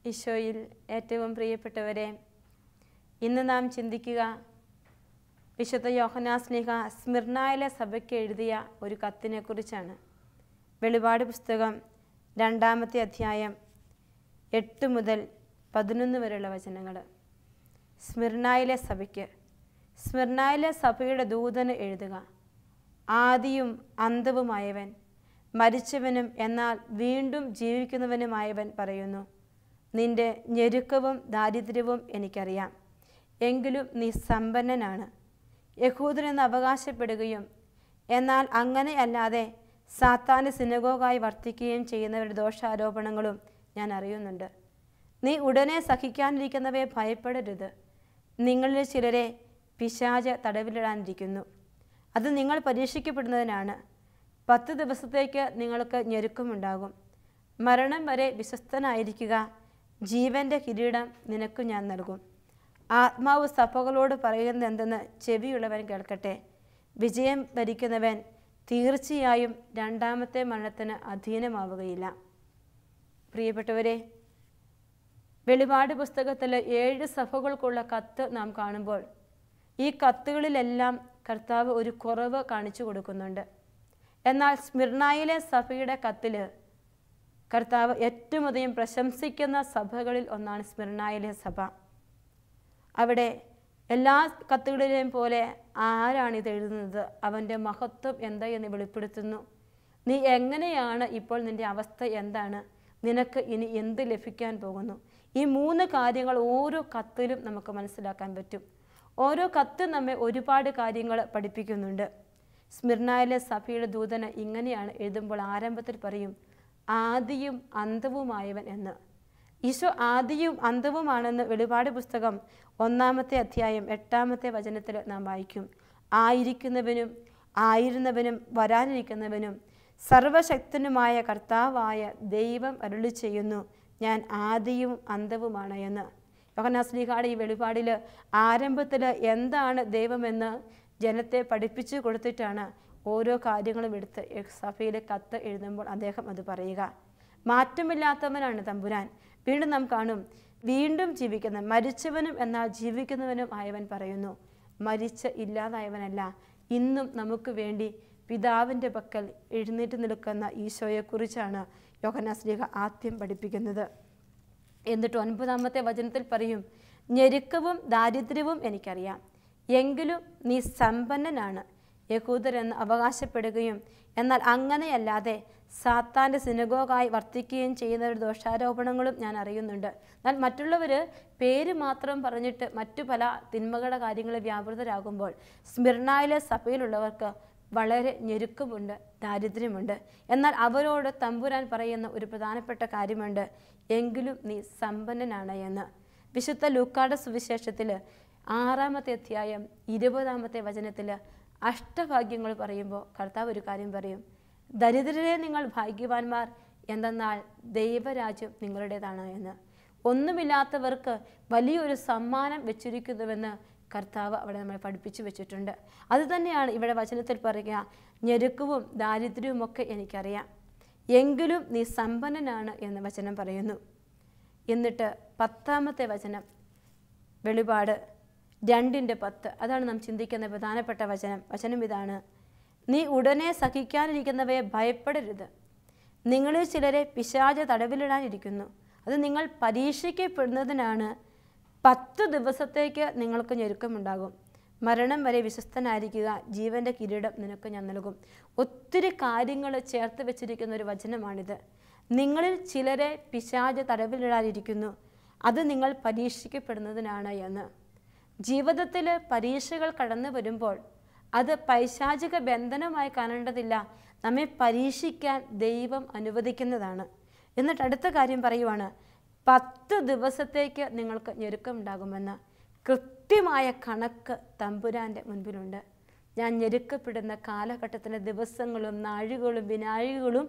ഈശോയിൽ ഏറ്റവും പ്രിയപ്പെട്ടവരെ, ഇന്ന് നാം ചിന്തിക്കുക വിശുദ്ധ യോഹന്നാസ്ലീഹ സ്മിർനായിലെ സഭയ്ക്ക് എഴുതിയ ഒരു കത്തിനെ കുറിച്ചാണ്. വെളിപാട് പുസ്തകം 2-ാമത്തെ അധ്യായം 8 മുതൽ 11 വരെയുള്ള വചനങ്ങൾ. സ്മിർനായിലെ സഭയ്ക്ക്, സ്മിർനായിലെ സഭയുടെ ദൂതന് എഴുതുക. ആദിയും അന്തവുമായവൻ, മരിച്ചവനും എന്നാൽ വീണ്ടും ജീവിക്കുന്നവനുമായവൻ പറയുന്നു, നിന്റെ ഞെരുക്കവും ദാരിദ്ര്യവും എനിക്കറിയാം. എങ്കിലും നീ സമ്പന്നനാണ്. യഹൂദനെന്ന് അവകാശപ്പെടുകയും എന്നാൽ അങ്ങനെയല്ലാതെ സാത്താൻ്റെ സിനഗോഗായി വർത്തിക്കുകയും ചെയ്യുന്നവരുടെ ദോഷാരോപണങ്ങളും ഞാൻ അറിയുന്നുണ്ട്. നീ ഉടനെ സഹിക്കാനിരിക്കുന്നവയെ ഭയപ്പെടരുത്. നിങ്ങളിൽ ചിലരെ പിശാച് തടവിലിടാനിരിക്കുന്നു. അത് നിങ്ങൾ പരീക്ഷിക്കപ്പെടുന്നതിനാണ്. 10 ദിവസത്തേക്ക് നിങ്ങൾക്ക് ഞെരുക്കമുണ്ടാകും. മരണം വരെ വിശ്വസ്തനായിരിക്കുക. ജീവൻ്റെ കിരീടം നിനക്ക് ഞാൻ നൽകും. ആത്മാവ് സഭകളോട് പറയുന്നത് എന്തെന്ന് ചെവിയുള്ളവൻ കേൾക്കട്ടെ. വിജയം ഭരിക്കുന്നവൻ തീർച്ചയായും 2-ാമത്തെ മരണത്തിന് അധീനമാവുകയില്ല. പ്രിയപ്പെട്ടവരെ, വെളിപാട് പുസ്തകത്തിൽ 7 സഭകൾക്കുള്ള കത്ത് നാം കാണുമ്പോൾ ഈ കത്തുകളിലെല്ലാം കർത്താവ് ഒരു കുറവ് കാണിച്ചു കൊടുക്കുന്നുണ്ട്. എന്നാൽ സ്മിർനായിലെ സഭയുടെ കത്തിൽ കർത്താവ് ഏറ്റവും അധികം പ്രശംസിക്കുന്ന സഭകളിൽ ഒന്നാണ് സ്മിർനായിലെ സഭ. അവിടെ എല്ലാ കത്തുകളിലെയും പോലെ ആരാണിത് എഴുതുന്നത്, അവൻ്റെ മഹത്വം എന്താ എന്ന് വെളിപ്പെടുത്തുന്നു. നീ എങ്ങനെയാണ് ഇപ്പോൾ, നിൻ്റെ അവസ്ഥ എന്താണ്, നിനക്ക് ഇനി എന്ത് ലഭിക്കാൻ പോകുന്നു, ഈ 3 കാര്യങ്ങൾ ഓരോ കത്തിലും നമുക്ക് മനസ്സിലാക്കാൻ പറ്റും. ഓരോ കത്ത് നമ്മെ ഒരുപാട് കാര്യങ്ങൾ പഠിപ്പിക്കുന്നുണ്ട്. സ്മിർനായിലെ സഭയുടെ ദൂതന് ഇങ്ങനെയാണ് എഴുതുമ്പോൾ ആരംഭത്തിൽ പറയും, ആദിയും അന്തവുമായവൻ എന്ന്. ഈശോ ആദിയും അന്തവുമാണെന്ന് വെളിപാട് പുസ്തകം 1-ാമത്തെ അധ്യായം 8-ാമത്തെ വചനത്തിൽ നാം വായിക്കും. ആയിരിക്കുന്നവനും ആയിരുന്നവനും വരാനിരിക്കുന്നവനും സർവശക്തനുമായ കർത്താവായ ദൈവം അരുളി ചെയ്യുന്നു, ഞാൻ ആദിയും അന്തവുമാണ് എന്ന്. യോഹന്നാസ്ലീഹയുടെ ഈ വെളിപാടിൽ ആരംഭത്തിൽ എന്താണ് ദൈവമെന്ന് ജനത്തെ പഠിപ്പിച്ചു കൊടുത്തിട്ടാണ് ഓരോ കാര്യങ്ങളും എടുത്ത് സഭയിലെ കത്ത് എഴുതുമ്പോൾ അദ്ദേഹം അത് പറയുക. മാറ്റമില്ലാത്തവനാണ് തമ്പുരാൻ. വീണ്ടും നാം കാണും, വീണ്ടും ജീവിക്കുന്ന, മരിച്ചവനും എന്നാൽ ജീവിക്കുന്നവനും ആയവൻ പറയുന്നു. മരിച്ച് ഇല്ലാതായവനല്ല, ഇന്നും നമുക്ക് വേണ്ടി പിതാവിൻ്റെ പക്കൽ എഴുന്നേറ്റ് നിൽക്കുന്ന ഈശോയെക്കുറിച്ചാണ് യോഹന്നാസ്ലീഹ ആദ്യം പഠിപ്പിക്കുന്നത്. എന്നിട്ട് 9-ാമത്തെ വചനത്തിൽ പറയും, ഞെരുക്കവും ദാരിദ്ര്യവും എനിക്കറിയാം. എങ്കിലും നീ സമ്പന്നനാണ്. യഹൂദരെന്ന് അവകാശപ്പെടുകയും എന്നാൽ അങ്ങനെയല്ലാതെ സാത്താൻ്റെ സിനഗോഗായി വർത്തിക്കുകയും ചെയ്യുന്നവരുടെ ദോഷാരോപണങ്ങളും ഞാൻ അറിയുന്നുണ്ട്. എന്നാൽ മറ്റുള്ളവർ പേര് മാത്രം പറഞ്ഞിട്ട് മറ്റു പല തിന്മകളുടെ കാര്യങ്ങളിൽ വ്യാപൃതരാകുമ്പോൾ സ്മിർനായിലെ സഭയിലുള്ളവർക്ക് വളരെ ഞെരുക്കമുണ്ട്, ദാരിദ്ര്യമുണ്ട്. എന്നാൽ അവരോട് തമ്പുരാൻ പറയുന്ന ഒരു പ്രധാനപ്പെട്ട കാര്യമുണ്ട്, എങ്കിലും നീ സമ്പന്നനാണ് എന്ന്. വിശുദ്ധ ലൂക്കായുടെ സുവിശേഷത്തിൽ 6-ാമത്തെ അധ്യായം 20-ാമത്തെ വചനത്തിൽ അഷ്ടഭാഗ്യങ്ങൾ പറയുമ്പോൾ കർത്താവ് ഒരു കാര്യം പറയും, ദരിദ്രരെ നിങ്ങൾ ഭാഗ്യവാന്മാർ, എന്തെന്നാൽ ദൈവരാജ്യം നിങ്ങളുടേതാണ് എന്ന്. ഒന്നുമില്ലാത്തവർക്ക് വലിയൊരു സമ്മാനം വെച്ചിരിക്കുന്നുവെന്ന് കർത്താവ് അവിടെ നമ്മളെ പഠിപ്പിച്ചു വെച്ചിട്ടുണ്ട്. അതുതന്നെയാണ് ഇവിടെ വചനത്തിൽ പറയുക, ഞെരുക്കവും ദാരിദ്ര്യവും ഒക്കെ എനിക്കറിയാം, എങ്കിലും നീ സമ്പന്നനാണ് എന്ന് വചനം പറയുന്നു. എന്നിട്ട് 10-ാമത്തെ വചനം, വെളിപാട് 2:10, അതാണ് നാം ചിന്തിക്കുന്ന പ്രധാനപ്പെട്ട വചനം. വചനം ഇതാണ്, നീ ഉടനെ സഹിക്കാനിരിക്കുന്നവയെ ഭയപ്പെടരുത്. നിങ്ങളിൽ ചിലരെ പിശാച് തടവിലിടാനിരിക്കുന്നു. അത് നിങ്ങൾ പരീക്ഷിക്കപ്പെടുന്നതിനാണ്. 10 ദിവസത്തേക്ക് നിങ്ങൾക്ക് ഞെരുക്കമുണ്ടാകും. മരണം വരെ വിശ്വസ്തനായിരിക്കുക. ജീവൻ്റെ കിരീടം നിനക്ക് ഞാൻ നൽകും. ഒത്തിരി കാര്യങ്ങൾ ചേർത്ത് വെച്ചിരിക്കുന്ന ഒരു വചനമാണിത്. നിങ്ങളിൽ ചിലരെ പിശാച് തടവിലിടാനിരിക്കുന്നു. അത് നിങ്ങൾ പരീക്ഷിക്കപ്പെടുന്നതിനാണ് എന്ന്. ജീവിതത്തിൽ പരീക്ഷകൾ കടന്നു വരുമ്പോൾ അത് പൈശാചിക ബന്ധനമായി കാണേണ്ടതില്ല. നമ്മെ പരീക്ഷിക്കാൻ ദൈവം അനുവദിക്കുന്നതാണ്. എന്നിട്ട് അടുത്ത കാര്യം പറയുവാണ്, 10 ദിവസത്തേക്ക് നിങ്ങൾക്ക് ഞെരുക്കമുണ്ടാകുമെന്ന്. കൃത്യമായ കണക്ക് തമ്പുരാൻ്റെ മുൻപിലുണ്ട്. ഞാൻ ഞെരുക്കപ്പെടുന്ന കാലഘട്ടത്തിലെ ദിവസങ്ങളും നാഴികകളും വിനാഴികകളും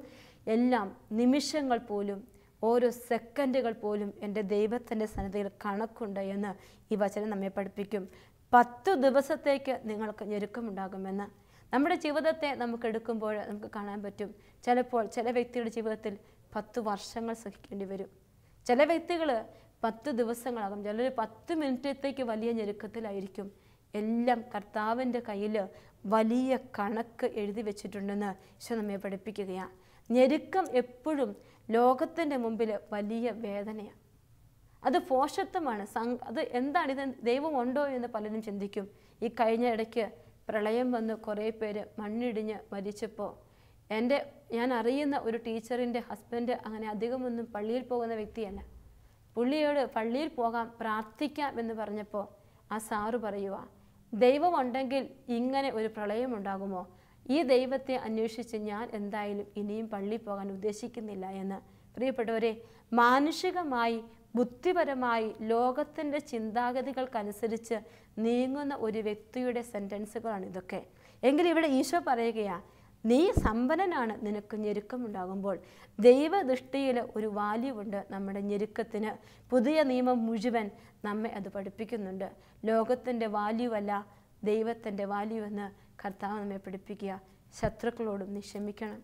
എല്ലാം, നിമിഷങ്ങൾ പോലും, ഓരോ സെക്കൻഡുകൾ പോലും എൻ്റെ ദൈവത്തിൻ്റെ സന്നിധിയിൽ കണക്കുണ്ട് എന്ന് ഈ വചനം നമ്മെ പഠിപ്പിക്കും. 10 ദിവസത്തേക്ക് നിങ്ങൾക്ക് ഞെരുക്കമുണ്ടാകുമെന്ന്. നമ്മുടെ ജീവിതത്തെ നമുക്ക് എടുക്കുമ്പോൾ നമുക്ക് കാണാൻ പറ്റും, ചിലപ്പോൾ ചില വ്യക്തിയുടെ ജീവിതത്തിൽ 10 വർഷങ്ങൾ സഹിക്കേണ്ടി വരും. ചില വ്യക്തികൾ 10 ദിവസങ്ങളാകും, ചിലർ 10 മിനിറ്റത്തേക്ക് വലിയ ഞെരുക്കത്തിലായിരിക്കും. എല്ലാം കർത്താവിൻ്റെ കയ്യിൽ വലിയ കണക്ക് എഴുതി വെച്ചിട്ടുണ്ടെന്ന് ഈശോ നമ്മെ പഠിപ്പിക്കുകയാണ്. ഞെരുക്കം എപ്പോഴും ലോകത്തിൻ്റെ മുമ്പിൽ വലിയ വേദനയാണ്. അത് പോഷത്വമാണ്. അത് എന്താണ്, ഇത് ദൈവം ഉണ്ടോ എന്ന് പലരും ചിന്തിക്കും. ഈ കഴിഞ്ഞ ഇടയ്ക്ക് പ്രളയം വന്ന് കുറേ പേര് മണ്ണിടിഞ്ഞ് മരിച്ചപ്പോൾ ഞാൻ അറിയുന്ന ഒരു ടീച്ചറിൻ്റെ ഹസ്ബൻഡ് അങ്ങനെ അധികമൊന്നും പള്ളിയിൽ പോകുന്ന വ്യക്തിയല്ല. പുള്ളിയോട് പള്ളിയിൽ പോകാം, പ്രാർത്ഥിക്കാം എന്ന് പറഞ്ഞപ്പോൾ ആ സാറ് പറയുക, ദൈവം ഉണ്ടെങ്കിൽ ഇങ്ങനെ ഒരു പ്രളയം ഉണ്ടാകുമോ? ഈ ദൈവത്തെ അന്വേഷിച്ച് ഞാൻ എന്തായാലും ഇനിയും പള്ളിയിൽ പോകാൻ ഉദ്ദേശിക്കുന്നില്ല എന്ന്. പ്രിയപ്പെട്ടവരെ, മാനുഷികമായി ബുദ്ധിപരമായി ലോകത്തിൻ്റെ ചിന്താഗതികൾക്കനുസരിച്ച് നീങ്ങുന്ന ഒരു വ്യക്തിയുടെ സെൻറ്റൻസുകളാണ് ഇതൊക്കെ. എങ്കിലും ഇവിടെ ഈശോ പറയുകയാണ്, നീ സമ്പന്നനാണ്, നിനക്ക് ഞെരുക്കമുണ്ടാകുമ്പോൾ. ദൈവദൃഷ്ടിയിൽ ഒരു വാല്യൂ ഉണ്ട് നമ്മുടെ ഞെരുക്കത്തിന്. പുതിയ നിയമം മുഴുവൻ നമ്മെ അത് പഠിപ്പിക്കുന്നുണ്ട്. ലോകത്തിൻ്റെ വാല്യൂ അല്ല, ദൈവത്തിൻ്റെ വാല്യൂ എന്ന് കർത്താവ് നമ്മെ പഠിപ്പിക്കുക. ശത്രുക്കളോടും നീ ക്ഷമിക്കണം,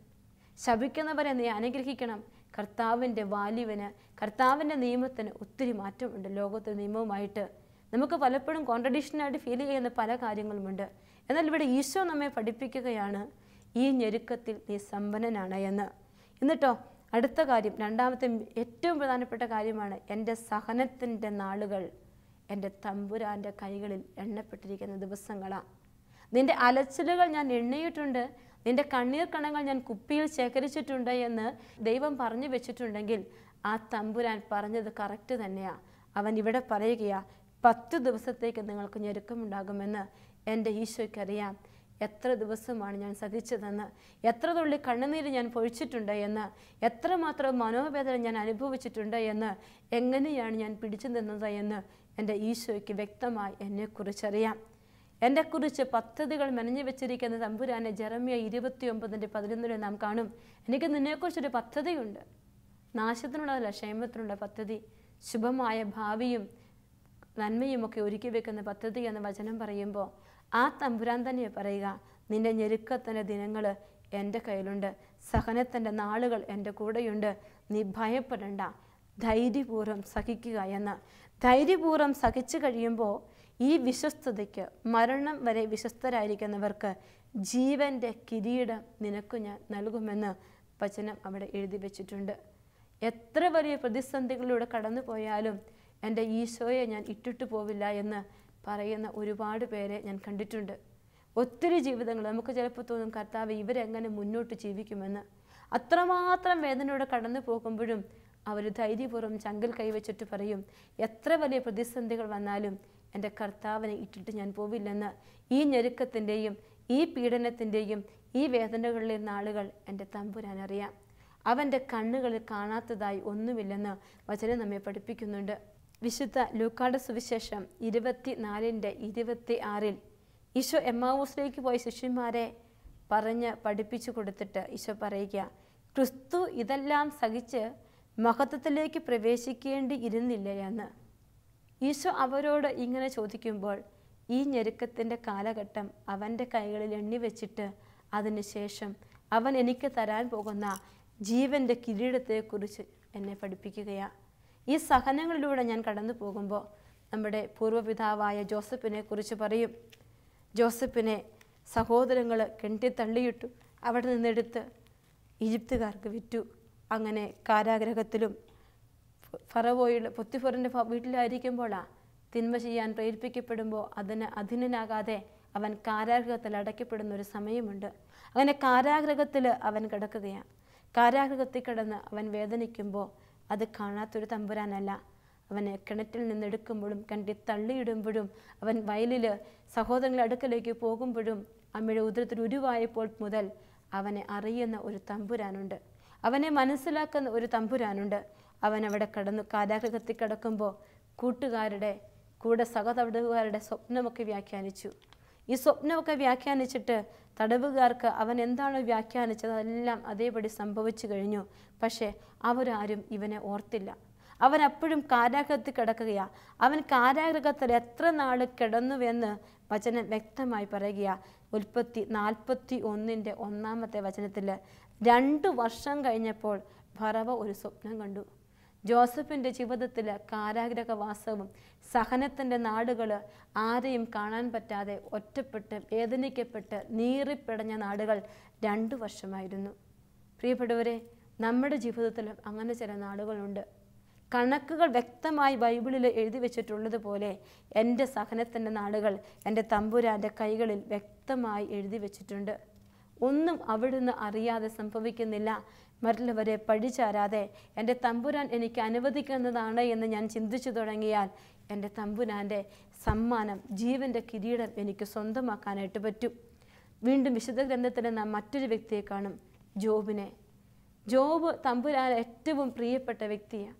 ശപിക്കുന്നവരെ നീ അനുഗ്രഹിക്കണം. കർത്താവിൻ്റെ വാല്യൂവിന്, കർത്താവിൻ്റെ നിയമത്തിന് ഒത്തിരി മാറ്റമുണ്ട് ലോകത്തെ നിയമവുമായിട്ട്. നമുക്ക് പലപ്പോഴും കോൺട്രഡിക്ഷനായിട്ട് ഫീൽ ചെയ്യുന്ന പല കാര്യങ്ങളുമുണ്ട്. എന്നാൽ ഇവിടെ ഈശോ നമ്മെ പഠിപ്പിക്കുകയാണ്, ഈ ഞെരുക്കത്തിൽ നീ സമ്പന്നനാണ് എന്ന്. എന്നിട്ടോ അടുത്ത കാര്യം, രണ്ടാമത്തെ ഏറ്റവും പ്രധാനപ്പെട്ട കാര്യമാണ്, എൻ്റെ സഹനത്തിൻ്റെ നാളുകൾ എൻ്റെ തമ്പുരാൻ്റെ കൈകളിൽ എണ്ണപ്പെട്ടിരിക്കുന്ന ദിവസങ്ങളാണ്. നിൻ്റെ അലച്ചിലുകൾ ഞാൻ എണ്ണിയിട്ടുണ്ട്, നിൻ്റെ കണ്ണീർ കണങ്ങൾ ഞാൻ കുപ്പിയിൽ ശേഖരിച്ചിട്ടുണ്ട് എന്ന് ദൈവം പറഞ്ഞു വെച്ചിട്ടുണ്ടെങ്കിൽ ആ തമ്പുരാൻ പറഞ്ഞത് കറക്റ്റ് തന്നെയാണ്. അവൻ ഇവിടെ പറയുകയാണ്, 10 ദിവസത്തേക്ക് നിങ്ങൾക്ക് ഞെരുക്കമുണ്ടാകുമെന്ന് എൻ്റെ ഈശോയ്ക്കറിയാം. എത്ര ദിവസമാണ് ഞാൻ സഹിച്ചതെന്ന്, എത്ര തുള്ളി കണ്ണുനീര് ഞാൻ പൊഴിച്ചിട്ടുണ്ട് എന്ന്, എത്രമാത്രം മനോവേദന ഞാൻ അനുഭവിച്ചിട്ടുണ്ട് എന്ന്, എങ്ങനെയാണ് ഞാൻ പിടിച്ചു നിന്നത് എന്ന് എൻ്റെ ഈശോയ്ക്ക് വ്യക്തമായി എന്നെക്കുറിച്ചറിയാം. എന്നെക്കുറിച്ച് പദ്ധതികൾ മെനഞ്ഞു വെച്ചിരിക്കുന്ന തമ്പുരാനെ ജെറമ്യ 29:11 നാം കാണും. എനിക്ക് നിന്നെക്കുറിച്ചൊരു പദ്ധതിയുണ്ട്, നാശത്തിനുള്ളതല്ല ക്ഷേമത്തിനുള്ള പദ്ധതി, ശുഭമായ ഭാവിയും നന്മയുമൊക്കെ ഒരുക്കി വെക്കുന്ന പദ്ധതി എന്ന വചനം പറയുമ്പോൾ ആ തമ്പുരാൻ തന്നെ പറയുക, നിന്റെ ഞെരുക്കത്തിൻ്റെ ദിനങ്ങൾ എൻ്റെ കയ്യിലുണ്ട്, സഹനത്തിൻ്റെ നാളുകൾ എൻ്റെ കൂടെയുണ്ട്, നീ ഭയപ്പെടേണ്ട, ധൈര്യപൂർവ്വം സഹിക്കുക എന്ന്. ധൈര്യപൂർവ്വം സഹിച്ചു കഴിയുമ്പോൾ ഈ വിശ്വസ്തതയ്ക്ക്, മരണം വരെ വിശ്വസ്തരായിരിക്കുന്നവർക്ക് ജീവൻ്റെ കിരീടം നിനക്ക് ഞാൻ നൽകുമെന്ന് വചനം അവിടെ എഴുതി വെച്ചിട്ടുണ്ട്. എത്ര വലിയ പ്രതിസന്ധികളിലൂടെ കടന്നു പോയാലും എൻ്റെ ഈശോയെ ഞാൻ ഇട്ടിട്ട് പോവില്ല എന്ന് പറയുന്ന ഒരുപാട് പേരെ ഞാൻ കണ്ടിട്ടുണ്ട്. ഒത്തിരി ജീവിതങ്ങൾ നമുക്ക് ചിലപ്പോൾ തോന്നും, കർത്താവ് ഇവരെങ്ങനെ മുന്നോട്ട് ജീവിക്കുമെന്ന്. അത്രമാത്രം വേദനയോടെ കടന്നു പോകുമ്പോഴും അവർ ധൈര്യപൂർവ്വം ചങ്കിൽ കൈവച്ചിട്ട് പറയും, എത്ര വലിയ പ്രതിസന്ധികൾ വന്നാലും എൻ്റെ കർത്താവിനെ ഇട്ടിട്ട് ഞാൻ പോവില്ലെന്ന്. ഈ ഞെരുക്കത്തിൻ്റെയും ഈ പീഡനത്തിൻ്റെയും ഈ വേദനകളിലെ നാളുകൾ എൻ്റെ തമ്പുരാൻ അറിയാം. അവൻ്റെ കണ്ണുകളിൽ കാണാത്തതായി ഒന്നുമില്ലെന്ന് വചനം നമ്മെ പഠിപ്പിക്കുന്നുണ്ട്. വിശുദ്ധ ലൂക്കായുടെ സുവിശേഷം 24:26 ഈശോ എമ്മാവൂസിലേക്ക് പോയ ശിഷ്യന്മാരെ പറഞ്ഞ് പഠിപ്പിച്ചു കൊടുത്തിട്ട് ഈശോ പറയുക, ക്രിസ്തു ഇതെല്ലാം സഹിച്ച് മഹത്വത്തിലേക്ക് പ്രവേശിക്കേണ്ടി ഇരുന്നില്ലേ എന്ന്. ഈശോ അവരോട് ഇങ്ങനെ ചോദിക്കുമ്പോൾ ഈ ഞെരുക്കത്തിൻ്റെ കാലഘട്ടം അവൻ്റെ കൈകളിൽ എണ്ണിവെച്ചിട്ട് അതിനുശേഷം അവൻ എനിക്ക് തരാൻ പോകുന്ന ജീവൻ്റെ കിരീടത്തെക്കുറിച്ച് എന്നെ പഠിപ്പിക്കുകയാണ്. ഈ സഹനങ്ങളിലൂടെ ഞാൻ കടന്നു പോകുമ്പോൾ നമ്മുടെ പൂർവ്വപിതാവായ ജോസഫിനെ കുറിച്ച് പറയും. ജോസഫിനെ സഹോദരങ്ങൾ കെട്ടിത്തള്ളിയിട്ടു, അവിടെ നിന്നെടുത്ത് ഈജിപ്തുകാർക്ക് വിറ്റു. അങ്ങനെ കാരാഗ്രഹത്തിലും ഫറവോയുടെ പൊത്തിഫറിൻ്റെ വീട്ടിലായിരിക്കുമ്പോഴാണ് തിന്മ ചെയ്യാൻ പ്രേരിപ്പിക്കപ്പെടുമ്പോൾ അധീനനാകാതെ അവൻ കാരാഗ്രഹത്തിൽ അടയ്ക്കപ്പെടുന്ന ഒരു സമയമുണ്ട്. അങ്ങനെ കാരാഗ്രഹത്തിൽ അവൻ കിടക്കുകയാണ്. കാരാഗ്രഹത്തിൽ കിടന്ന് അവൻ വേദനിക്കുമ്പോൾ അത് കാണാത്തൊരു തമ്പുരാനല്ല. അവനെ കിണറ്റിൽ നിന്നെടുക്കുമ്പോഴും കിണറ്റി തള്ളിയിടുമ്പോഴും അവൻ വയലിൽ സഹോദരങ്ങളുടെ അടുക്കലേക്ക് പോകുമ്പോഴും അമ്മയുടെ ഉദരത്തിൽ ഉരുവായപ്പോൾ മുതൽ അവനെ അറിയുന്ന ഒരു തമ്പുരാനുണ്ട്, അവനെ മനസ്സിലാക്കുന്ന ഒരു തമ്പുരാനുണ്ട്. അവൻ അവിടെ കടന്നു കാരാഗ്രഹത്തിൽ കിടക്കുമ്പോൾ കൂട്ടുകാരുടെ കൂടെ സഹതടവുകാരുടെ സ്വപ്നമൊക്കെ വ്യാഖ്യാനിച്ചു. ഈ സ്വപ്നമൊക്കെ വ്യാഖ്യാനിച്ചിട്ട് തടവുകാർക്ക് അവൻ എന്താണോ വ്യാഖ്യാനിച്ചത് അതെല്ലാം അതേപടി സംഭവിച്ചു കഴിഞ്ഞു. പക്ഷേ അവരാരും ഇവനെ ഓർത്തില്ല. അവൻ അപ്പോഴും കാരാഗ്രഹത്തിൽ കിടക്കുകയാണ്. അവൻ കാരാഗ്രഹത്തിൽ എത്ര നാൾ കിടന്നുവെന്ന് വചനം വ്യക്തമായി പറയുകയാണ്. ഉൽപ്പത്തി 41:1 വചനത്തിൽ 2 വർഷം കഴിഞ്ഞപ്പോൾ ഫറവോ ഒരു സ്വപ്നം കണ്ടു. ജോസഫിൻ്റെ ജീവിതത്തിൽ കാരാഗ്രഹവാസവും സഹനത്തിൻ്റെ നാടുകൾ, ആരെയും കാണാൻ പറ്റാതെ ഒറ്റപ്പെട്ട് വേദനിക്കപ്പെട്ട് നീറിപ്പിടഞ്ഞ നാടുകൾ 2 വർഷമായിരുന്നു. പ്രിയപ്പെട്ടവരെ, നമ്മുടെ ജീവിതത്തിലും അങ്ങനെ ചില നാടുകളുണ്ട്. കണക്കുകൾ വ്യക്തമായി ബൈബിളിൽ എഴുതി വെച്ചിട്ടുള്ളതുപോലെ എൻ്റെ സഹനത്തിൻ്റെ നാടുകൾ എൻ്റെ തമ്പുരാൻ്റെ കൈകളിൽ വ്യക്തമായി എഴുതി വെച്ചിട്ടുണ്ട്. ഒന്നും അവിടുന്ന് അറിയാതെ സംഭവിക്കുന്നില്ല. മറ്റുള്ളവരെ പഴിചാരാതെ എൻ്റെ തമ്പുരാൻ എനിക്ക് അനുവദിക്കുന്നതാണ് എന്ന് ഞാൻ ചിന്തിച്ചു തുടങ്ങിയാൽ എൻ്റെ തമ്പുരാൻ്റെ സമ്മാനം, ജീവൻ്റെ കിരീടം എനിക്ക് സ്വന്തമാക്കാനായിട്ട് പറ്റും. വീണ്ടും വിശുദ്ധ ഗ്രന്ഥത്തിൽ നാം മറ്റൊരു വ്യക്തിയെ കാണും, ജോബിനെ. ജോബ് തമ്പുരാൻ ഏറ്റവും പ്രിയപ്പെട്ട വ്യക്തിയാണ്.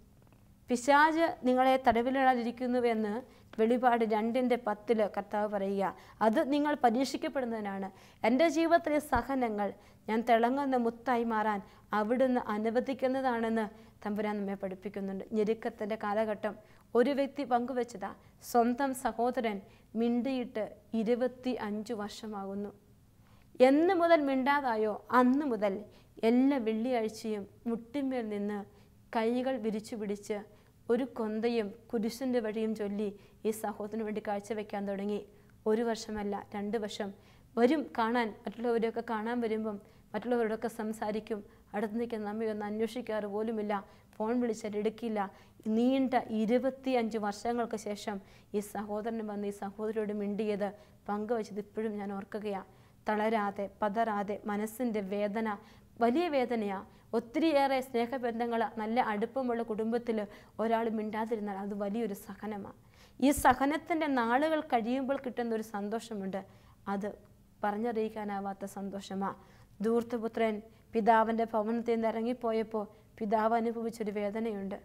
പിശാച് നിങ്ങളെ തടവിലിടാതിരിക്കുന്നുവെന്ന് വെളിപാട് 2:10 കർത്താവ് പറയുക. അത് നിങ്ങൾ പരീക്ഷിക്കപ്പെടുന്നതിനാണ്. എൻ്റെ ജീവിതത്തിലെ സഹനങ്ങൾ ഞാൻ തിളങ്ങുന്ന മുത്തായി മാറാൻ അവിടുന്ന് അനുവദിക്കുന്നതാണെന്ന് തമ്പുരാൻ നമ്മെ പഠിപ്പിക്കുന്നുണ്ട്. ഞെരുക്കത്തിൻ്റെ കാലഘട്ടം ഒരു വ്യക്തി പങ്കുവെച്ചതാ. സ്വന്തം സഹോദരൻ മിണ്ടിയിട്ട് 25 വർഷമാകുന്നു. എന്ന് മുതൽ മിണ്ടാതായോ അന്ന് മുതൽ എല്ലാ വെള്ളിയാഴ്ചയും മുട്ടിന്മേൽ നിന്ന് കൈകൾ വിരിച്ചു പിടിച്ച് ഒരു കൊന്തയും കുരിശിൻ്റെ വഴിയും ചൊല്ലി ഈ സഹോദരന് വേണ്ടി കാഴ്ചവെക്കാൻ തുടങ്ങി. 1 വർഷമല്ല, 2 വർഷം വരും കാണാൻ. മറ്റുള്ളവരെയൊക്കെ കാണാൻ വരുമ്പം മറ്റുള്ളവരോടൊക്കെ സംസാരിക്കും. അടുത്ത് നിൽക്കുന്ന നമ്മയൊന്നും അന്വേഷിക്കാറ് പോലുമില്ല. ഫോൺ വിളിച്ചാൽ എടുക്കില്ല. നീണ്ട 25 വർഷങ്ങൾക്ക് ശേഷം ഈ സഹോദരന് വന്ന് ഈ സഹോദരിയോട് മിണ്ടിയത്, പങ്കുവച്ചത് ഇപ്പോഴും ഞാൻ ഓർക്കുകയാണ്. തളരാതെ പതറാതെ മനസ്സിൻ്റെ വേദന വലിയ വേദനയാണ്. ഒത്തിരിയേറെ സ്നേഹബന്ധങ്ങൾ, നല്ല അടുപ്പമുള്ള കുടുംബത്തിൽ ഒരാൾ മിണ്ടാതിരുന്നാൽ അത് വലിയൊരു സഹനമാണ്. ഈ സഹനത്തിൻ്റെ നാളുകൾ കഴിയുമ്പോൾ കിട്ടുന്ന ഒരു സന്തോഷമുണ്ട്. അത് പറഞ്ഞറിയിക്കാനാവാത്ത സന്തോഷമാണ്. ധൂർത്തപുത്രൻ പിതാവിൻ്റെ ഭവനത്തിൽ നിന്ന് ഇറങ്ങിപ്പോയപ്പോൾ പിതാവ് അനുഭവിച്ചൊരു വേദനയുണ്ട്.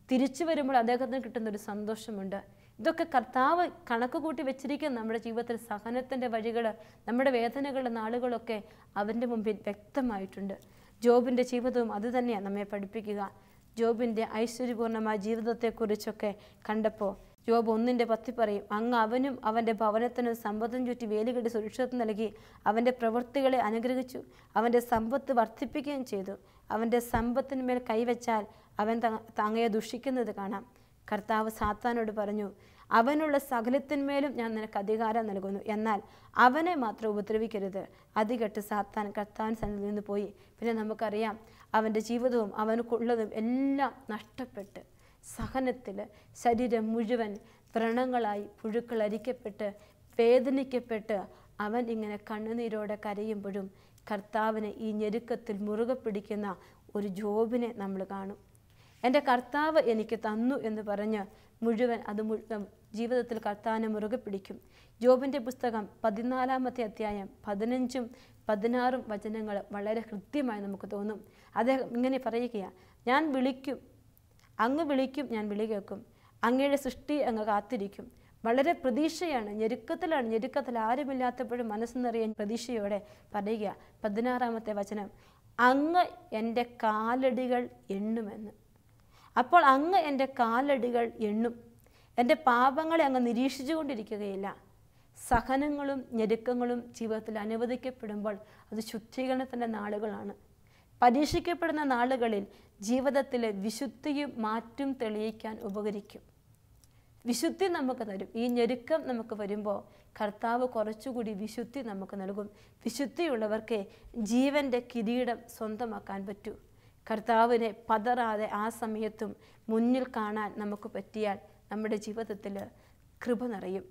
തിരിച്ചു വരുമ്പോൾ അദ്ദേഹത്തിന് കിട്ടുന്നൊരു സന്തോഷമുണ്ട്. ഇതൊക്കെ കർത്താവ് കണക്ക് കൂട്ടി വെച്ചിരിക്കുന്ന നമ്മുടെ ജീവിതത്തിൽ സഹനത്തിൻ്റെ വഴികൾ, നമ്മുടെ വേദനകളുടെ നാളുകളൊക്കെ അവൻ്റെ മുമ്പിൽ വ്യക്തമായിട്ടുണ്ട്. ജോബിൻ്റെ ജീവിതവും അതുതന്നെയാണ് നമ്മെ പഠിപ്പിക്കുക. ജോബിൻ്റെ ഐശ്വര്യപൂർണ്ണമായ ജീവിതത്തെക്കുറിച്ചൊക്കെ കണ്ടപ്പോൾ ജോബ് 1:10 പറയും, അങ്ങ് അവനും അവൻ്റെ ഭവനത്തിനും സമ്പത്തും ചുറ്റി വേലുകെട്ടി സുരക്ഷിതത്വം നൽകി, അവൻ്റെ പ്രവൃത്തികളെ അനുഗ്രഹിച്ചു, അവൻ്റെ സമ്പത്ത് വർദ്ധിപ്പിക്കുകയും ചെയ്തു. അവൻ്റെ സമ്പത്തിന്മേൽ കൈവച്ചാൽ അവൻ അങ്ങയെ ദുഷിക്കുന്നത് കാണാം. കർത്താവ് സാത്താനോട് പറഞ്ഞു, അവനുള്ള സകലത്തിന്മേലും ഞാൻ നിനക്ക് അധികാരം നൽകുന്നു, എന്നാൽ അവനെ മാത്രം ഉപദ്രവിക്കരുത്. അത് കേട്ട് സാത്താൻ കർത്താവിൻ സന്നിധിയിൽ നിന്ന് പോയി. പിന്നെ നമുക്കറിയാം അവൻ്റെ ജീവിതവും അവനക്കുള്ളതും എല്ലാം നഷ്ടപ്പെട്ട് സഹനത്തിൽ ശരീരം മുഴുവൻ വ്രണങ്ങളായി പുഴുക്കൾ അരിക്കപ്പെട്ട് വേദനിക്കപ്പെട്ട് അവൻ ഇങ്ങനെ കണ്ണുനീരോടെ കരയുമ്പോഴും കർത്താവിനെ ഈ ഞെരുക്കത്തിൽ മുറുകെ പിടിക്കുന്ന ഒരു ജോബിനെ നമ്മൾ കാണും. എൻ്റെ കർത്താവ് എനിക്ക് തന്നു എന്ന് പറഞ്ഞ് മുഴുവൻ ജീവിതത്തിൽ കർത്താവിനെ മുറുകെ പിടിക്കും. ജോബിൻ്റെ പുസ്തകം 14-ാമത്തെ അധ്യായം 15-16 വചനങ്ങൾ വളരെ കൃത്യമായി നമുക്ക് തോന്നും. അദ്ദേഹം ഇങ്ങനെ പറയുകയാണ്, ഞാൻ വിളിക്കും, അങ്ങ് വിളിക്കും, ഞാൻ വിളി കേൾക്കും, അങ്ങയുടെ സൃഷ്ടി അങ്ങ് കാത്തിരിക്കും. വളരെ പ്രതീക്ഷയാണ്, ഞെരുക്കത്തിലാണ്. ഞെരുക്കത്തിൽ ആരുമില്ലാത്തപ്പോഴും മനസ്സ് നിറയാൻ പ്രതീക്ഷയോടെ പറയുക. 16-ാമത്തെ വചനം, അങ്ങ് എൻ്റെ കാലടികൾ എണ്ണുമെന്ന്. അപ്പോൾ അങ്ങ് എൻ്റെ കാലടികൾ എണ്ണും. എൻ്റെ പാപങ്ങളെ അങ്ങ് നിരീക്ഷിച്ചു കൊണ്ടിരിക്കുകയില്ല. സഹനങ്ങളും ഞെരുക്കങ്ങളും ജീവിതത്തിൽ അനുവദിക്കപ്പെടുമ്പോൾ അത് ശുദ്ധീകരണത്തിൻ്റെ നാളുകളാണ്. പരീക്ഷിക്കപ്പെടുന്ന നാളുകളിൽ ജീവിതത്തിലെ വിശുദ്ധിയും മാറ്റും തെളിയിക്കാൻ ഉപകരിക്കും. വിശുദ്ധി നമുക്ക് തരും. ഈ ഞെരുക്കം നമുക്ക് വരുമ്പോൾ കർത്താവ് കുറച്ചുകൂടി വിശുദ്ധി നമുക്ക് നൽകും. വിശുദ്ധിയുള്ളവർക്ക് ജീവൻ്റെ കിരീടം സ്വന്തമാക്കാൻ പറ്റൂ. കർത്താവിനെ പതറാതെ ആ സമയത്തും മുന്നിൽ കാണാൻ നമുക്ക് പറ്റിയാൽ നമ്മുടെ ജീവിതത്തിൽ കൃപ നിറയും.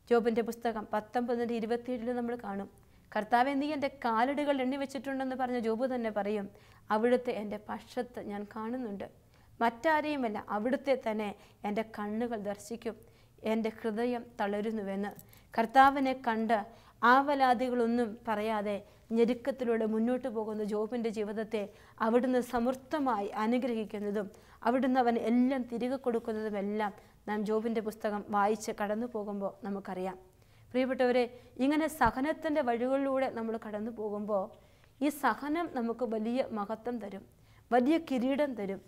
ജോബിൻ്റെ പുസ്തകം 19-27 നമ്മൾ കാണും, കർത്താവെ നീ എൻ്റെ കാലടികൾ എണ്ണി വെച്ചിട്ടുണ്ടെന്ന് പറഞ്ഞ ജോബ് തന്നെ പറയും, അവിടുത്തെ എൻ്റെ പക്ഷത്ത് ഞാൻ കാണുന്നുണ്ട്, മറ്റാരെയുമല്ല അവിടുത്തെ തന്നെ എൻ്റെ കണ്ണുകൾ ദർശിക്കും, എൻ്റെ ഹൃദയം തളരുന്നുവെന്ന്. കർത്താവിനെ കണ്ട് ആവലാദികളൊന്നും പറയാതെ ഞെരുക്കത്തിലൂടെ മുന്നോട്ട് പോകുന്ന ജോബിൻ്റെ ജീവിതത്തെ അവിടുന്ന് സമൃദ്ധമായി അനുഗ്രഹിക്കുന്നതും അവിടുന്ന് അവൻ എല്ലാം തിരികെ കൊടുക്കുന്നതുമെല്ലാം നാം ജോബിൻ്റെ പുസ്തകം വായിച്ച് കടന്നു പോകുമ്പോൾ നമുക്കറിയാം. പ്രിയപ്പെട്ടവരെ, ഇങ്ങനെ സഹനത്തിൻ്റെ വഴികളിലൂടെ നമ്മൾ കടന്നു പോകുമ്പോൾ ഈ സഹനം നമുക്ക് വലിയ മഹത്വം തരും, വലിയ കിരീടം തരും.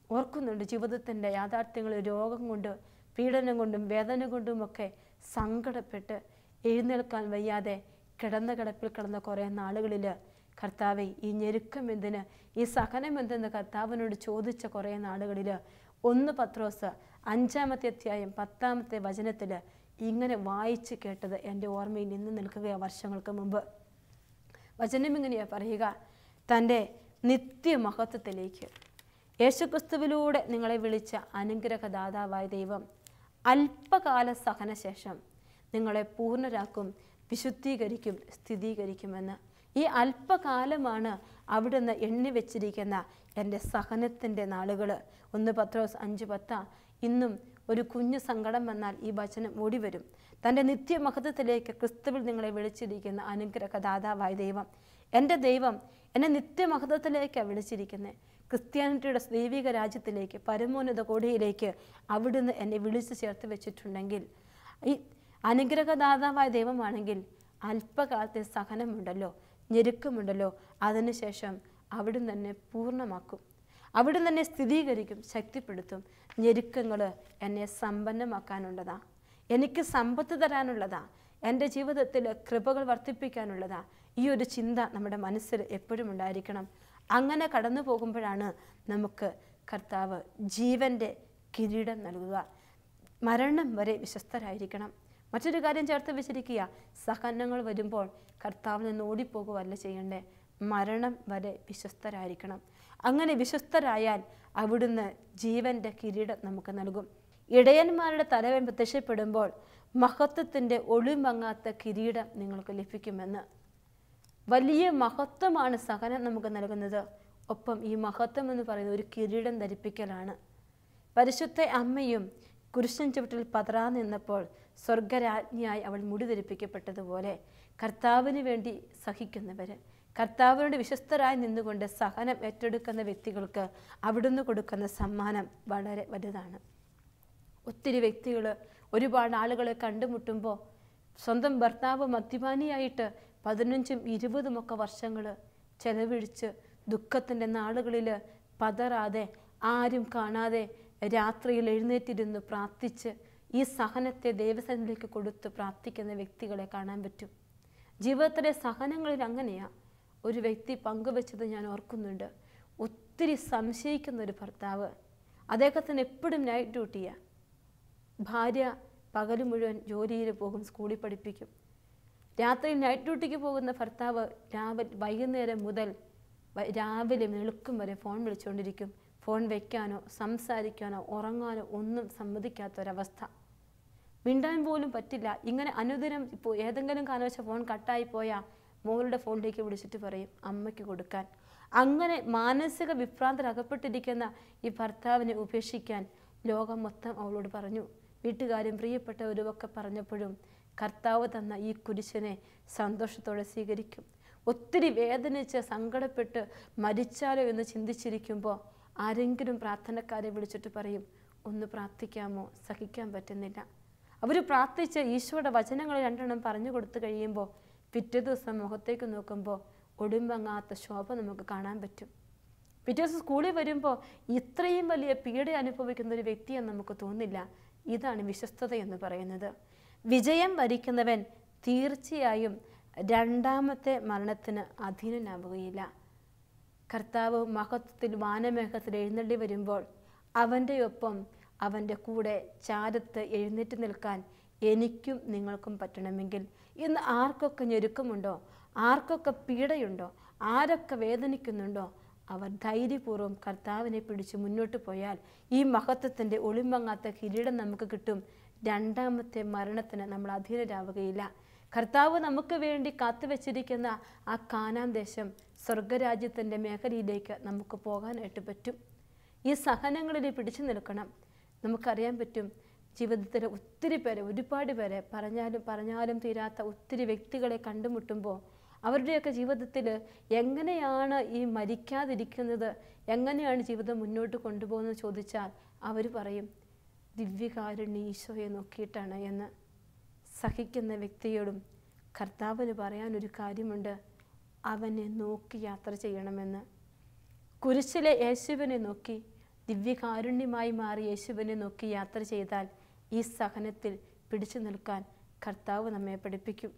ഓർക്കുന്നുണ്ട് ജീവിതത്തിൻ്റെ യാഥാർത്ഥ്യങ്ങൾ, രോഗം കൊണ്ട്, പീഡനം കൊണ്ടും വേദന കൊണ്ടുമൊക്കെ സങ്കടപ്പെട്ട് എഴുന്നേൽക്കാൻ വയ്യാതെ കിടന്ന കിടപ്പിൽ കിടന്ന കുറേ നാളുകളിൽ കർത്താവെ ഈ ഞെരുക്കം എന്തിന്, ഈ സഹനം എന്തെന്ന് കർത്താവിനോട് ചോദിച്ച കുറേ നാളുകളിൽ 1 പത്രോസ് 5-ാമത്തെ അധ്യായം 10-ാമത്തെ വചനത്തിൽ ഇങ്ങനെ വായിച്ച് കേട്ടത് എൻ്റെ ഓർമ്മയിൽ നിന്ന് നിൽക്കുകയാണ്. വർഷങ്ങൾക്ക് മുമ്പ് വചനം ഇങ്ങനെയാണ് പറയുക, തൻ്റെ നിത്യമഹത്വത്തിലേക്ക് യേശുക്രിസ്തുവിലൂടെ നിങ്ങളെ വിളിച്ച അനുഗ്രഹദാതാവായ ദൈവം അല്പകാല സഹനശേഷം നിങ്ങളെ പൂർണ്ണരാക്കും, വിശുദ്ധീകരിക്കും, സ്ഥിരീകരിക്കുമെന്ന്. ഈ അല്പകാലമാണ് അവിടുന്ന് എണ്ണി വെച്ചിരിക്കുന്ന എൻ്റെ സഹനത്തിൻ്റെ നാളുകൾ. 1 പത്രോസ് 5:10. ഇന്നും ഒരു കുഞ്ഞു സങ്കടം വന്നാൽ ഈ വചനം ഓടി വരും. തൻ്റെ നിത്യമഹത്വത്തിലേക്ക് ക്രിസ്തുവിൽ നിങ്ങളെ വിളിച്ചിരിക്കുന്ന അനുഗ്രഹദാതാവായ ദൈവം, എൻ്റെ ദൈവം എന്നെ നിത്യമഹത്വത്തിലേക്കാണ് വിളിച്ചിരിക്കുന്നത്. ക്രിസ്ത്യാനിറ്റിയുടെ ദൈവിക രാജ്യത്തിലേക്ക്, പരമോന്നത കോടിയിലേക്ക് അവിടുന്ന് എന്നെ വിളിച്ച് ചേർത്ത് വെച്ചിട്ടുണ്ടെങ്കിൽ, ഈ അനുഗ്രഹദാതാവായ ദൈവമാണെങ്കിൽ അല്പകാലത്തെ സഹനമുണ്ടല്ലോ, ഞെരുക്കമുണ്ടല്ലോ, അതിനുശേഷം അവിടുന്ന് തന്നെ പൂർണ്ണമാക്കും, അവിടുന്ന് തന്നെ സ്ഥിരീകരിക്കും, ശക്തിപ്പെടുത്തും. ഞെരുക്കങ്ങൾ എന്നെ സമ്പന്നമാക്കാനുള്ളതാ, എനിക്ക് സമ്പത്ത് തരാനുള്ളതാ, എൻ്റെ ജീവിതത്തിൽ കൃപകൾ വർദ്ധിപ്പിക്കാനുള്ളതാ. ഈ ഒരു ചിന്ത നമ്മുടെ മനസ്സിൽ എപ്പോഴും ഉണ്ടായിരിക്കണം. അങ്ങനെ കടന്നു പോകുമ്പോഴാണ് നമുക്ക് കർത്താവ് ജീവൻ്റെ കിരീടം നൽകുക. മരണം വരെ വിശ്വസ്തരായിരിക്കണം. മറ്റൊരു കാര്യം ചേർത്ത് വെച്ചിരിക്കുക, സഹനങ്ങൾ വരുമ്പോൾ കർത്താവിൽ നിന്ന് ഓടിപ്പോകുകയല്ല ചെയ്യണ്ടേ, മരണം വരെ വിശ്വസ്തരായിരിക്കണം. അങ്ങനെ വിശ്വസ്തരായാൽ അവിടുന്ന് ജീവൻ്റെ കിരീടം നമുക്ക് നൽകും. ഇടയന്മാരുടെ തലവൻ പ്രത്യക്ഷപ്പെടുമ്പോൾ മഹത്വത്തിൻ്റെ ഒളിമങ്ങാത്ത കിരീടം നിങ്ങൾക്ക് ലഭിക്കുമെന്ന്. വലിയ മഹത്വമാണ് സഹനം നമുക്ക് നൽകുന്നത്. ഒപ്പം ഈ മഹത്വം എന്ന് പറയുന്നത് ഒരു കിരീടം ധരിപ്പിക്കലാണ്. പരിശുദ്ധ അമ്മയും കുരിശൻ ചുവട്ടിൽ പതറാൻ നിന്നപ്പോൾ സ്വർഗരാജ്ഞിയായി അവൾ മുടി ധരിപ്പിക്കപ്പെട്ടതുപോലെ കർത്താവിന് വേണ്ടി സഹിക്കുന്നവർ, കർത്താവിനോട് വിശ്വസ്തരായി നിന്നുകൊണ്ട് സഹനം ഏറ്റെടുക്കുന്ന വ്യക്തികൾക്ക് അവിടുന്ന് കൊടുക്കുന്ന സമ്മാനം വളരെ വലുതാണ്. ഒത്തിരി വ്യക്തികൾ ഒരുപാട് ആളുകളെ കണ്ടുമുട്ടുമ്പോൾ സ്വന്തം ഭർത്താവ് മദ്യപാനിയായിട്ട് 15ഉം 20ഉം വർഷങ്ങൾ ചെലവഴിച്ച് ദുഃഖത്തിൻ്റെ നാളുകളിൽ പതറാതെ, ആരും കാണാതെ രാത്രിയിൽ എഴുന്നേറ്റിരുന്ന് പ്രാർത്ഥിച്ച് ഈ സഹനത്തെ ദൈവസന്നിധിയിലേക്ക് കൊടുത്ത് പ്രാർത്ഥിക്കുന്ന വ്യക്തികളെ കാണാൻ പറ്റും. ജീവിതത്തിലെ സഹനങ്ങളിൽ അങ്ങനെയാണ്. ഒരു വ്യക്തി പങ്കുവെച്ചത് ഞാൻ ഓർക്കുന്നുണ്ട്. ഒത്തിരി സംശയിക്കുന്ന ഒരു ഭർത്താവ്, അദ്ദേഹത്തിന് എപ്പോഴും നൈറ്റ് ഡ്യൂട്ടിയാണ്. ഭാര്യ പകൽ മുഴുവൻ ജോലിയിൽ പോകും, സ്കൂളിൽ പഠിപ്പിക്കും. രാത്രി നൈറ്റ് ഡ്യൂട്ടിക്ക് പോകുന്ന ഭർത്താവ് വൈകുന്നേരം മുതൽ രാവിലെ വെളുക്കും വരെ ഫോൺ വിളിച്ചുകൊണ്ടിരിക്കും. ഫോൺ വയ്ക്കാനോ സംസാരിക്കാനോ ഉറങ്ങാനോ ഒന്നും സമ്മതിക്കാത്തൊരവസ്ഥ. മിണ്ടാൻ പോലും പറ്റില്ല. ഇങ്ങനെ അനുദിനം ഇപ്പോൾ ഏതെങ്കിലും കാരണവശാൽ ഫോൺ കട്ടായി പോയാൽ മോളുടെ ഫോണിലേക്ക് വിളിച്ചിട്ട് പറയും അമ്മയ്ക്ക് കൊടുക്കാൻ. അങ്ങനെ മാനസിക വിഭ്രാന്തരകപ്പെട്ടിരിക്കുന്ന ഈ ഭർത്താവിനെ ഉപേക്ഷിക്കാൻ ലോകം മൊത്തം അവളോട് പറഞ്ഞു. വീട്ടുകാരും പ്രിയപ്പെട്ടവരുമൊക്കെ പറഞ്ഞപ്പോഴും കർത്താവ് തന്ന ഈ കുരിശിനെ സന്തോഷത്തോടെ സ്വീകരിക്കും. ഒത്തിരി വേദനിച്ച് സങ്കടപ്പെട്ട് മരിച്ചാലോ എന്ന് ചിന്തിച്ചിരിക്കുമ്പോൾ ആരെങ്കിലും പ്രാർത്ഥനക്കാരെ വിളിച്ചിട്ട് പറയും ഒന്ന് പ്രാർത്ഥിക്കാമോ, സഹിക്കാൻ പറ്റുന്നില്ല. അവർ പ്രാർത്ഥിച്ച് ഈശോയുടെ വചനങ്ങൾ 2 പറഞ്ഞു കൊടുത്തു കഴിയുമ്പോൾ പിറ്റേ ദിവസം മുഖത്തേക്ക് നോക്കുമ്പോൾ ഒടുമ്പങ്ങാത്ത ശോഭ നമുക്ക് കാണാൻ പറ്റും. പിറ്റേ ദിവസം സ്കൂളിൽ വരുമ്പോൾ ഇത്രയും വലിയ പീഡ അനുഭവിക്കുന്ന ഒരു വ്യക്തിയെന്ന് നമുക്ക് തോന്നില്ല. ഇതാണ് വിശ്വസ്തത എന്ന് പറയുന്നത്. വിജയം വരിക്കുന്നവൻ തീർച്ചയായും രണ്ടാമത്തെ മരണത്തിന് അധീനനാവുകയില്ല. കർത്താവ് മഹത്വത്തിൽ വാനമേഘത്തിൽ എഴുന്നള്ളി വരുമ്പോൾ അവൻ്റെ ഒപ്പം അവൻ്റെ കൂടെ ചാരത്ത് എഴുന്നേറ്റ് നിൽക്കാൻ എനിക്കും നിങ്ങൾക്കും പറ്റണമെങ്കിൽ ഇന്ന് ആർക്കൊക്കെ ഞെരുക്കമുണ്ടോ, ആർക്കൊക്കെ പീഡയുണ്ടോ, ആരൊക്കെ വേദനിക്കുന്നുണ്ടോ, അവർ ധൈര്യപൂർവ്വം കർത്താവിനെ പിടിച്ച് മുന്നോട്ട് പോയാൽ ഈ മഹത്വത്തിൻ്റെ ഒളിമങ്ങാത്ത കിരീടം നമുക്ക് കിട്ടും. രണ്ടാമത്തെ മരണത്തിന് നമ്മൾ അധീനരാവുകയില്ല. കർത്താവ് നമുക്ക് വേണ്ടി കാത്തുവെച്ചിരിക്കുന്ന ആ കാനാൻ ദേശം, സ്വർഗരാജ്യത്തിൻ്റെ മേഖലയിലേക്ക് നമുക്ക് പോകാനായിട്ട് പറ്റും. ഈ സഹനങ്ങളിൽ പിടിച്ചു നിൽക്കണം. നമുക്കറിയാൻ പറ്റും ജീവിതത്തിൽ ഒത്തിരി പേരെ, ഒരുപാട് പേരെ പറഞ്ഞാലും തീരാത്ത ഒത്തിരി വ്യക്തികളെ കണ്ടുമുട്ടുമ്പോൾ അവരുടെയൊക്കെ ജീവിതത്തിൽ എങ്ങനെയാണ് ഈ മരിക്കാതിരിക്കുന്നത്, എങ്ങനെയാണ് ജീവിതം മുന്നോട്ട് കൊണ്ടുപോകുന്നത് ചോദിച്ചാൽ അവർ പറയും ദിവ്യകാരുണ്യ ഈശോയെ നോക്കിയിട്ടാണ് എന്ന്. സഹിക്കുന്ന വ്യക്തിയോടും കർത്താവിന് പറയാനൊരു കാര്യമുണ്ട്, അവനെ നോക്കി യാത്ര ചെയ്യണമെന്ന്. കുരിശിലെ യേശുവിനെ നോക്കി, ദിവ്യകാരുണ്യമായി മാറി യേശുവിനെ നോക്കി യാത്ര ചെയ്താൽ ഈ സഹനത്തിൽ പിടിച്ചു നിൽക്കാൻ കർത്താവ് നമ്മെ പഠിപ്പിക്കും.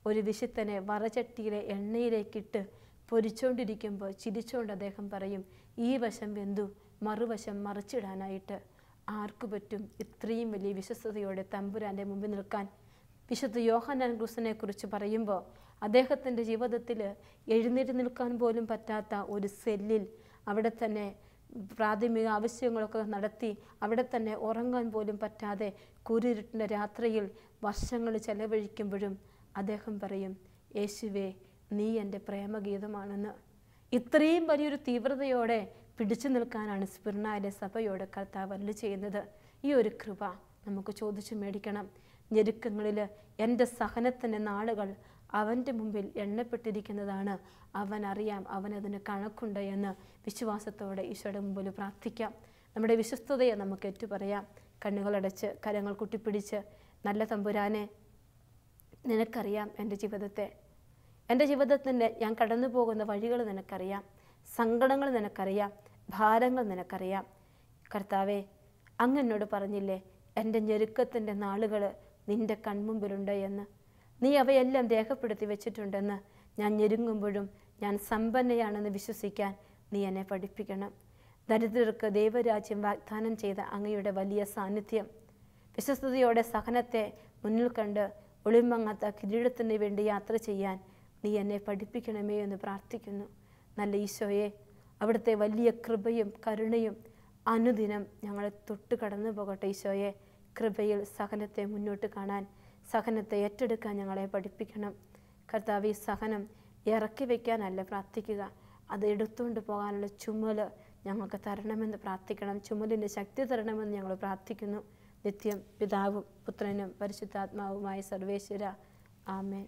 ഒരു വിശുദ്ധനെ വറചട്ടിയിലെ എണ്ണയിലേക്കിട്ട് പൊരിച്ചുകൊണ്ടിരിക്കുമ്പോൾ ചിരിച്ചുകൊണ്ട് അദ്ദേഹം പറയും ഈ വശം വെന്തു, മറുവശം മറിച്ചിടാനായിട്ട് ആർക്കു പറ്റും? ഇത്രയും വലിയ വിശ്വസ്തയോടെ തമ്പുരാൻ്റെ മുമ്പിൽ നിൽക്കാൻ. വിശുദ്ധ യോഹന്നാൻ ക്രിസ്തുവിനെ കുറിച്ച് പറയുമ്പോൾ അദ്ദേഹത്തിൻ്റെ ജീവിതത്തിൽ എഴുന്നേറ്റ് നിൽക്കാൻ പോലും പറ്റാത്ത ഒരു സെല്ലിൽ അവിടെ തന്നെ പ്രാഥമിക ആവശ്യങ്ങളൊക്കെ നടത്തി അവിടെ തന്നെ ഉറങ്ങാൻ പോലും പറ്റാതെ കൂരിരുട്ടിൻ്റെ രാത്രിയിൽ വർഷങ്ങൾ ചെലവഴിക്കുമ്പോഴും അദ്ദേഹം പറയും, യേശുവേ നീ എൻ്റെ പ്രേമഗീതമാണെന്ന്. ഇത്രയും വലിയൊരു തീവ്രതയോടെ പിടിച്ചു നിൽക്കാനാണ് സ്മിർനയിലെ സഭയോട് കർത്താവ് അരുളി ചെയ്യുന്നത്. ഈ ഒരു കൃപ നമുക്ക് ചോദിച്ചു മേടിക്കണം. ഞെരുക്കങ്ങളിൽ എൻ്റെ സഹനത്തിൻ്റെ നാളുകൾ അവൻ്റെ മുമ്പിൽ എണ്ണപ്പെട്ടിരിക്കുന്നതാണ്. അവൻ അറിയാം, അവനതിന് കണക്കുണ്ട് എന്ന് വിശ്വാസത്തോടെ ഈശോയുടെ മുമ്പിൽ പ്രാർത്ഥിക്കാം. നമ്മുടെ വിശ്വസ്തതയെ നമുക്ക് ഏറ്റുപറയാം. കണ്ണുകളടച്ച് കരങ്ങൾ കുട്ടിപ്പിടിച്ച്, നല്ല തമ്പുരാനെ, നിനക്കറിയാം എൻ്റെ ജീവിതത്തിൻ്റെ ഞാൻ കടന്നു പോകുന്ന വഴികൾ നിനക്കറിയാം, സങ്കടങ്ങൾ നിനക്കറിയാം, ഭാരങ്ങൾ നിനക്കറിയാം. കർത്താവേ, അങ്ങ് എന്നോട് പറഞ്ഞില്ലേ എൻ്റെ ഞെരുക്കത്തിൻ്റെ നാളുകൾ നിൻ്റെ കൺമുമ്പിലുണ്ട് എന്ന്. നീ അവയെല്ലാം രേഖപ്പെടുത്തി വെച്ചിട്ടുണ്ടെന്ന്. ഞാൻ ഞെരുങ്ങുമ്പോഴും ഞാൻ സമ്പന്നയാണെന്ന് വിശ്വസിക്കാൻ നീ എന്നെ പഠിപ്പിക്കണം. ദരിദ്രർക്ക് ദൈവരാജ്യം വാഗ്ദാനം ചെയ്ത അങ്ങയുടെ വലിയ സാന്നിധ്യം, വിശ്വസ്തയോടെ സഹനത്തെ മുന്നിൽ കണ്ട് ഒളിമങ്ങാത്ത കിരീടത്തിന് വേണ്ടി യാത്ര ചെയ്യാൻ നീ എന്നെ പഠിപ്പിക്കണമേ എന്ന് പ്രാർത്ഥിക്കുന്നു. നല്ല ഈശോയെ, അവിടുത്തെ വലിയ കൃപയും കരുണയും അനുദിനം ഞങ്ങളെ തൊട്ട് കടന്നു പോകട്ടെ. ഈശോയെ, കൃപയിൽ സഹനത്തെ മുന്നോട്ട് കാണാൻ, സഹനത്തെ ഏറ്റെടുക്കാൻ ഞങ്ങളെ പഠിപ്പിക്കണം. കർത്താവ്, ഈ സഹനം ഇറക്കി വയ്ക്കാനല്ല പ്രാർത്ഥിക്കുക, അത് എടുത്തുകൊണ്ട് പോകാനുള്ള ചുമല് ഞങ്ങൾക്ക് തരണമെന്ന് പ്രാർത്ഥിക്കണം. ചുമലിൻ്റെ ശക്തി തരണമെന്ന് ഞങ്ങൾ പ്രാർത്ഥിക്കുന്നു. നിത്യം പിതാവും പുത്രനും പരിശുദ്ധാത്മാവുമായ സർവേശ്വര. ആമേൻ.